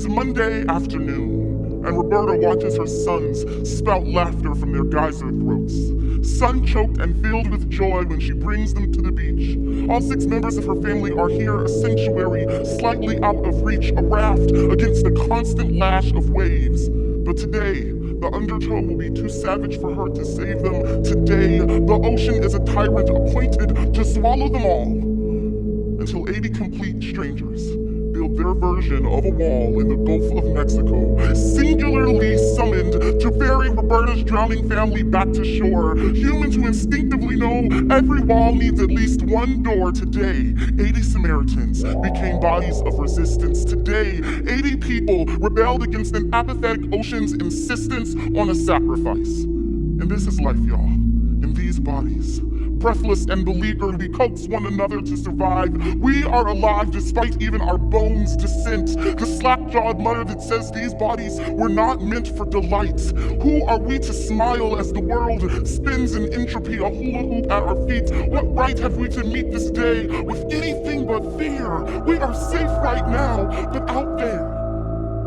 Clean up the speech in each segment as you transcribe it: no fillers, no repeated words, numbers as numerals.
is Monday afternoon, and Roberta watches her sons spout laughter from their geyser throats. Sun-choked and filled with joy when she brings them to the beach. All 6 members of her family are here, a sanctuary slightly out of reach, a raft against the constant lash of waves. But today, the undertow will be too savage for her to save them. Today, the ocean is a tyrant appointed to swallow them all. Until 80 complete strangers build their version of a wall in the Gulf of Mexico, singularly summoned to ferry Roberta's drowning family back to shore. Humans who instinctively know every wall needs at least one door. Today, 80 Samaritans became bodies of resistance. Today, 80 people rebelled against an apathetic ocean's insistence on a sacrifice. And this is life, y'all, in these bodies. Breathless and beleaguered, we coax one another to survive. We are alive despite even our bones' dissent. The slack-jawed mutter that says these bodies were not meant for delight. Who are we to smile as the world spins in entropy, a hula hoop at our feet? What right have we to meet this day with anything but fear? We are safe right now, but out there,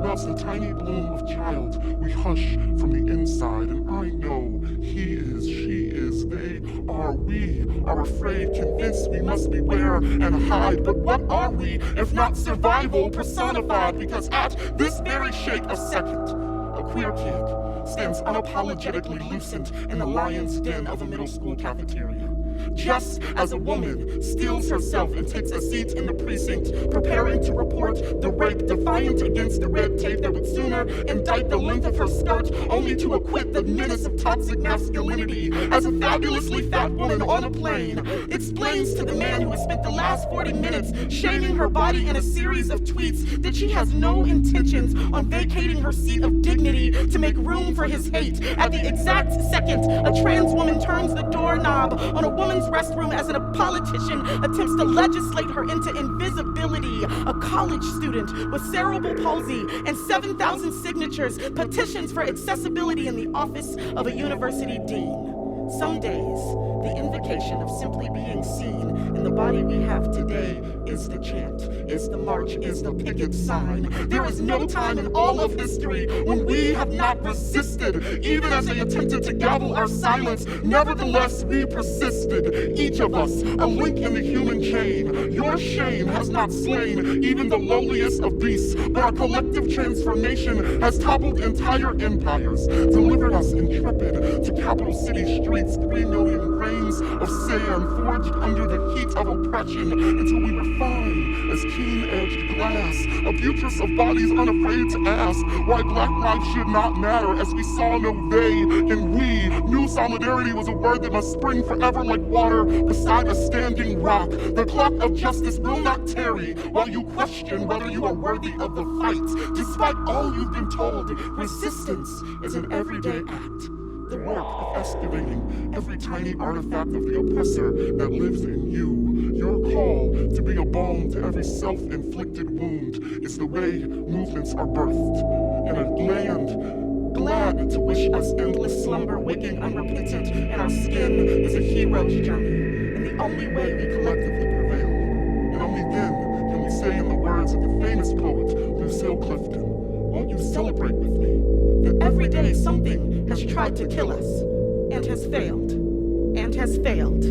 whilst the tiny bloom of child, we hush from the inside, and I know he is, she is, they are, we are afraid, convinced we must beware and hide. But what are we if not survival personified? Because at this very shake of second, a queer kid stands unapologetically lucent in the lion's den of a middle school cafeteria. Just as a woman steels herself and takes a seat in the precinct, preparing to report the rape, defiant against the red tape that would sooner indict the length of her skirt, only to acquit the menace of toxic masculinity. As a fabulously fat woman on a plane explains to the man who has spent the last 40 minutes shaming her body in a series of tweets that she has no intentions on vacating her seat of dignity to make room for his hate. At the exact second, a trans woman turns the doorknob on a woman's restroom as a politician attempts to legislate her into invisibility. A college student with cerebral palsy and 7,000 signatures petitions for accessibility in the office of a university dean. Some days, the invocation of simply being seen in the body we have today is the chant, is the march, is the picket sign. There is no time in all of history when we have not resisted, even as they attempted to gavel our silence. Nevertheless, we persisted, each of us a link in the human chain. Your shame has not slain even the lowliest of beasts, but our collective transformation has toppled entire empires, delivered us intrepid to capital city streets. 3 million grains of sand forged under the heat of oppression until we were fine as keen-edged glass. A buttress of bodies unafraid to ask why black life should not matter, as we saw no they in we. New solidarity was a word that must spring forever like water beside a standing rock. The clock of justice will not tarry while you question whether you are worthy of the fight. Despite all you've been told, resistance is an everyday act. The work of excavating every tiny artifact of the oppressor that lives in you. Your call to be a balm to every self-inflicted wound is the way movements are birthed. In a land glad to wish us endless slumber, waking unrepentant, and our skin is a hero's journey. And the only way we collectively prevail, and only then can we say in the words of the famous poet Lucille Clifton, won't you celebrate with me? That every day something has tried to kill us, and has failed, and has failed.